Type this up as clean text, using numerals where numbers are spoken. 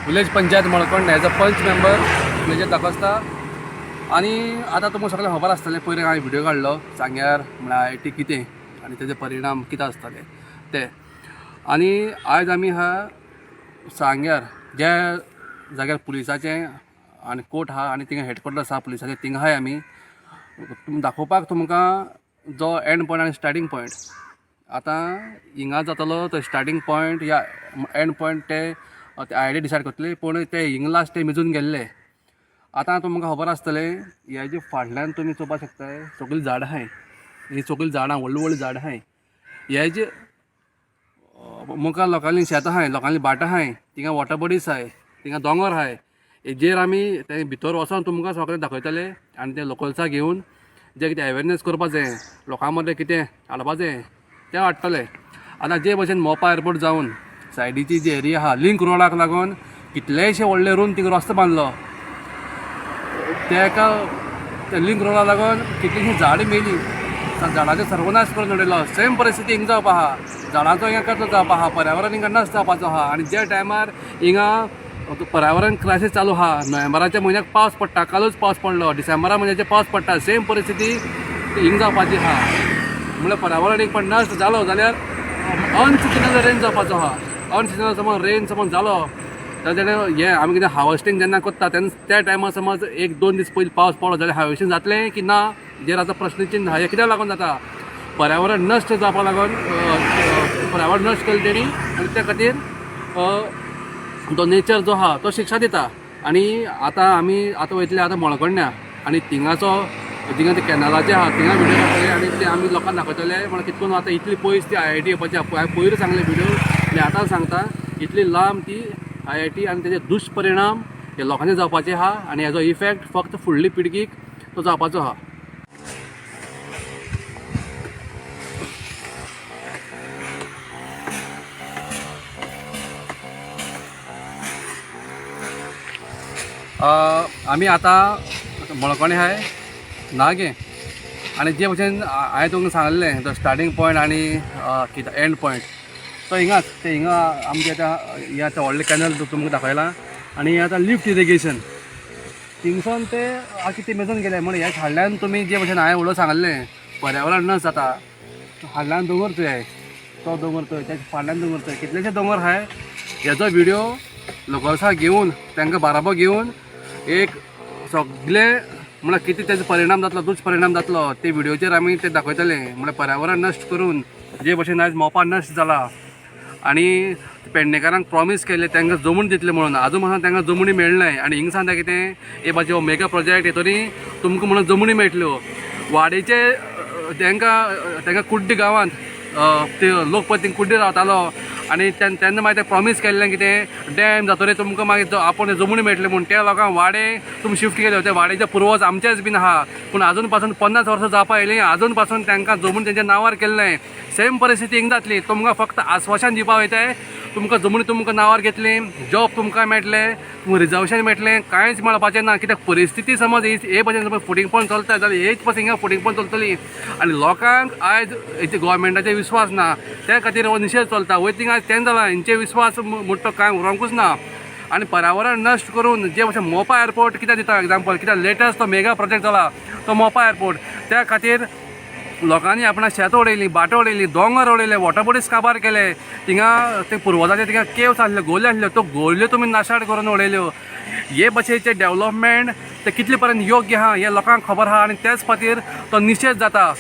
Village panchayat मळकण as a पंच member village दाखोवता. आनी आतां तुमकां सगळें खबर आसतलें, पयलीं हांवें व्हिडिओ काडलो सांग्यार म्हळ्यार IIT कितें आनी तेजे परिणाम कितें आसतले ते. आनी आयज आमी हा सांग्यार ज्या जाग्यार पुलिसाचें आनी कोर्ट आहा आनी थिंगा हेडक्वॉर्टर्स आसा पुलिसाचें, थिंगा हाय आमी दाखोवपाक तुमकां जो एंड पॉयंट आनी स्टार्टींग पॉयंट. आतां हिंगा जातलो तो स्टार्टींग पॉयंट या एंड पॉयंट ते IIT डिसायड करतली, पूण ते हिंगा लास्ट ते मेजून गेल्ले. आतां तुमकां खबर आसतलें हेजे फाटल्यान तुमी चोवपाक शकताय सगळीं झाडां आहाय. ही सगळीं झाडां व्हडलीं व्हडलीं झाडां आहाय. हेजे मुखार लोकांनी शेतां आहाय, लोकांनी भाटां आहाय, थिंगा वॉटर बॉडीज आहाय, थिंगा दोंगर आहाय. हेजेर आमी ते भितर वचोन तुमकां सगळें दाखयतले आनी ते लोकल्साक घेवन जे कितें अवेरनेस करपाक जाय, लोकां मदें कितें हाडपा जाय तें हाडटले. आतां जे भशेन मोपा एअरपोर्ट जावन सायडीची जी एरिया आहा लिंक रोडाक लागून कितलेशे व्हडले रोवन थिंगा रस्तो बांदलो. तेका ते लिंक रोडाक लागून कितलीशीं झाडां मेली, झाडांचो सर्वनाश करून उडयलो. सेम परिस्थिती हिंगा जावपा आहा, झाडांचो हिंगा कचरो जावपा आहा, पर्यावरण हिंगा नश्ट जावपाचो आहा. आनी ज्या टायमार हिंगा पर्यावरण क्रायसीस चालू आहा, नोव्हेंबराच्या म्हयन्याक पावस पडटा, कालूच पावस पडलो, डिसेंबरा म्हयन्याचे पावस पडटा, सेम परिस्थिती हिंगा जावपाची आहा. म्हळ्यार पर्यावरण एक पण नश्ट जालो जाल्यार अनसिजनल रेन जावपाचो आहा. अनसिजनल समज रेन समज जालो जाल्यार हें आमी कितें हार्वेस्टींग जेन्ना करता तेन्ना त्या टायमार समज 1-2 दीस पयलीं पावस पडलो जाल्यार हार्वेस्टींग जातलें की ना हेजेर आतां प्रश्न चिन्ह आहा. हें कित्याक लागून जाता? पर्यावरण नश्ट जावपा लागून पर्यावरण नश्ट केलें तेणी आनी त्या खातीर तो नेचर जो आहा तो शिक्षा दिता. आनी आतां आमी वयतले आतां मळकर्ण्या आनी थिंगाचो ते कॅनलाचे आहा थिंगा व्हिडिओ काडटले आनी ते आमी लोकांक दाखयतले. म्हण कितून आतां इतली पयस ती IIT येवपाची. हांवें पयरूं सांगले व्हिडिओ आनी आतां सांगता इतली लांब ती IIT आनी तेजे दुश्परिणाम हे लोकांचे जावपाचे आहा आनी हेजो इफेक्ट फक्त फुडली पिळगीक तो जावपाचो आहा. आमी आतां मळकणी आहाय ना गे आनी जे भशेन हांवें तुमकां सांगलें तो स्टार्टींग पॉयंट आनी कितें एंड पॉयंट तो हिंगाच. ते हिंगा आमचे आतां हें आतां व्हडलें कॅनल तुमकां दाखयलां आनी हें आतां लिफ्ट इरिगेशन थिंगसून ते कितें मेजून गेले. म्हण ह्या हाडल्यान तुमी जे भशेन हांवें उलोवं सांगलें पर्यावरण नश्ट जाता, हाडल्यान दोंगर चोय, तो दोंगर चोय, त्याच्या फाटल्यान दोंगर चोय, कितलेशे दोंगर आहाय. हेजो व्हिडिओ लोकल्साक घेवन तांकां बाराबो घेवन एक सगळे म्हळ्यार कितें तेजो परिणाम जातलो, दुश्परिणाम जातलो ते व्हिडिओचेर आमी ते दाखयतले. म्हळ्यार पर्यावरण नश्ट करून जे भशेन आयज मोपा नश्ट जाला आनी पेडणेकारांक प्रॉमीस केले तांकां जमून दितले म्हणून आजून पासून तांकां जमणी मेळनाय. आनी हिंगा सांगता कितें हे भाशेन मेगा प्रोजेक्ट येतरी तुमकां म्हणून जमणी मेळटल्यो. वाडेचे तांकां कुड्डी गांवांत ते लोकपती कुड्डी रावतालो आनी तेन्ना मागीर ते प्रॉमीस केल्लें कितें डॅम जातरी तुमकां मागीर आपूण जमणी मेळटले म्हणून त्या लोकांक वाडे तुमी शिफ्ट केले. ते वाडेचे पुर्वज आमचेच बीन आहा, पूण आजून पासून 50 वर्सां जावपा येयलीं आजून पासून तांकां जमून तेंच्या नांवार केल्लें. सेम परिस्थिती हिंगा जातली. तुमकां फक्त आश्वासन दिवपा वयताय, तुमकां जमनी तुमकां नांवार घेतली, जॉब तुमकां मेळटले, तुमकां रिजर्वेशन मेळटलें, कांयच मेळपाचें ना. कित्याक परिस्थिती समज हे भशेन समज फुटींग पॉयंट चलता जाल्यार हेच पासून हिंगा फुटींग पॉयंट चलतली. आनी लोकांक आयज हेचे गोवोरमेंटाचेर विस्वास ना, त्या खातीर हो निशेध चलता. वयतींग आयज तें जालां, हेंचे विस्वास म्हणटा कांय उरोंकूच ना. आनी पर्यावरण नश्ट करून जे भशेन मोपा एअरपोर्ट कित्याक दिता एग्जाम्पल, कित्याक लेटस्ट तो मेगा प्रोजेक्ट जाला तो मोपा एअरपोर्ट. त्या खातीर लोकांनी आपणा शेत उडयलीं, भाटां उडयलीं, दोंगर उडयले, वॉटर बॉडीज काबार केले. थिंगा ते पुर्वजाचे थिंगा केव्स आसले, गोली आसल्यो, तो गोल्यो तुमी नाशाड करून उडयल्यो. हे भशेचे डेव्हलपमेंट ते कितले पर्यंत योग्य आहा हें लोकांक खबर आहा आनी त्याच खातीर तो निशेध जाता.